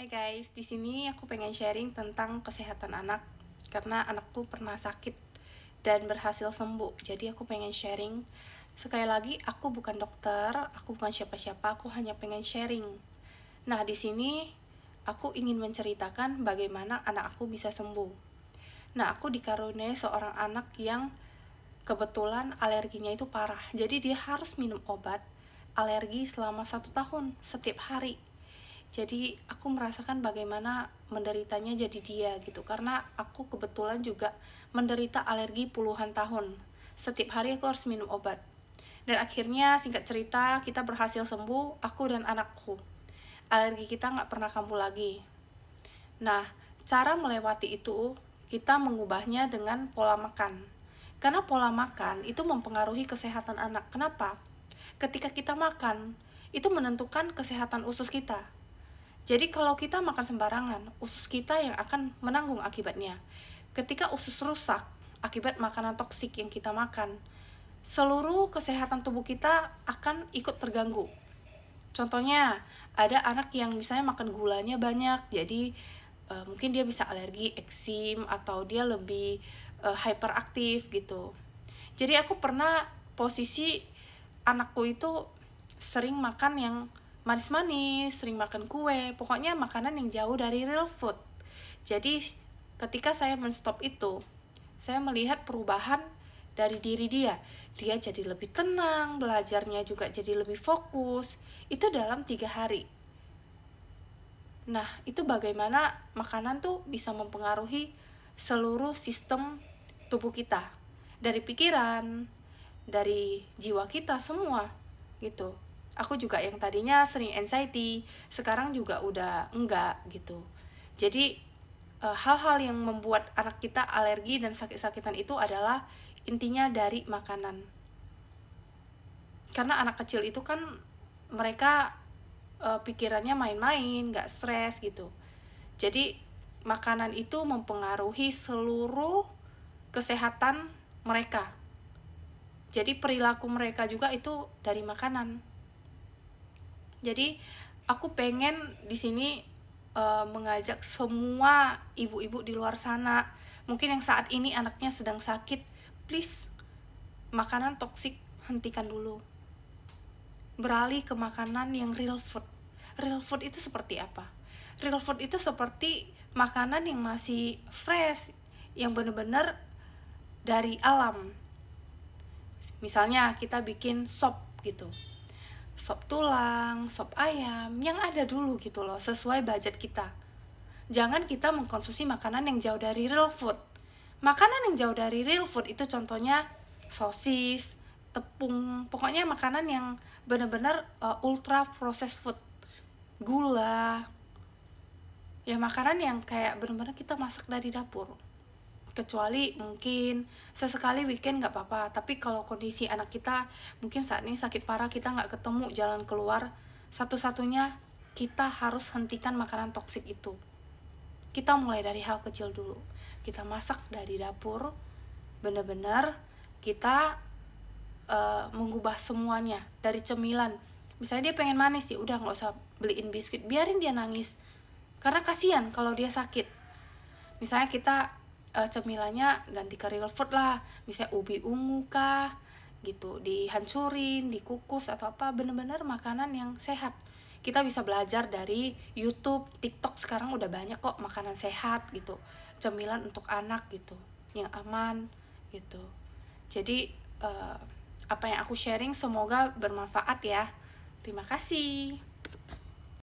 Hai guys, di sini aku pengen sharing tentang kesehatan anak karena anakku pernah sakit dan berhasil sembuh. Jadi aku pengen sharing. Sekali lagi, aku bukan dokter, aku bukan siapa-siapa, aku hanya pengen sharing. Nah, di sini aku ingin menceritakan bagaimana anak aku bisa sembuh. Nah, aku dikaruniai seorang anak yang kebetulan alerginya itu parah. Jadi dia harus minum obat alergi selama 1 tahun setiap hari. Jadi aku merasakan bagaimana menderitanya jadi dia gitu, karena aku kebetulan juga menderita alergi puluhan tahun. Setiap hari aku harus minum obat. Dan akhirnya singkat cerita kita berhasil sembuh, aku dan anakku. Alergi kita nggak pernah kambuh lagi. Nah, cara melewati itu kita mengubahnya dengan pola makan. Karena pola makan itu mempengaruhi kesehatan anak. Kenapa? Ketika kita makan, itu menentukan kesehatan usus kita. Jadi kalau kita makan sembarangan, usus kita yang akan menanggung akibatnya. Ketika usus rusak akibat makanan toksik yang kita makan, seluruh kesehatan tubuh kita akan ikut terganggu. Contohnya, ada anak yang misalnya makan gulanya banyak, jadi mungkin dia bisa alergi, eksim, atau dia lebih hyperaktif gitu. Jadi aku pernah posisi anakku itu sering makan yang manis-manis, sering makan kue, pokoknya makanan yang jauh dari real food. Jadi ketika saya menstop itu, saya melihat perubahan dari diri dia. Dia jadi lebih tenang, belajarnya juga jadi lebih fokus. Itu dalam 3 hari. Nah, itu bagaimana makanan tuh bisa mempengaruhi seluruh sistem tubuh kita. Dari pikiran, dari jiwa kita semua gitu. Aku juga yang tadinya sering anxiety, sekarang juga udah enggak gitu. Jadi hal-hal yang membuat anak kita alergi dan sakit-sakitan itu adalah intinya dari makanan. Karena anak kecil itu kan mereka pikirannya main-main, nggak stres gitu. Jadi makanan itu mempengaruhi seluruh kesehatan mereka. Jadi perilaku mereka juga itu dari makanan. Jadi aku pengen di sini mengajak semua ibu-ibu di luar sana, mungkin yang saat ini anaknya sedang sakit, please makanan toksik hentikan dulu. Beralih ke makanan yang real food. Real food itu seperti apa? Real food itu seperti makanan yang masih fresh, yang benar-benar dari alam. Misalnya kita bikin sop gitu, sop tulang, sop ayam, yang ada dulu gitu loh, sesuai budget kita. Jangan kita mengkonsumsi makanan yang jauh dari real food. Makanan yang jauh dari real food itu contohnya sosis, tepung, pokoknya makanan yang benar-benar ultra processed food. Gula, ya makanan yang kayak benar-benar kita masak dari dapur. Kecuali mungkin sesekali weekend nggak apa-apa, tapi kalau kondisi anak kita mungkin saat ini sakit parah, kita nggak ketemu jalan keluar, satu-satunya kita harus hentikan makanan toksik itu. Kita mulai dari hal kecil dulu, kita masak dari dapur, benar-benar kita mengubah semuanya dari cemilan. Misalnya dia pengen manis, ya udah nggak usah beliin biskuit, biarin dia nangis, karena kasihan kalau dia sakit. Misalnya kita cemilannya ganti ke real food lah, misalnya ubi ungu kah gitu, dihancurin, dikukus atau apa, bener-bener makanan yang sehat. Kita bisa belajar dari YouTube, TikTok, sekarang udah banyak kok makanan sehat gitu, cemilan untuk anak gitu, yang aman gitu. Jadi apa yang aku sharing semoga bermanfaat ya. Terima kasih.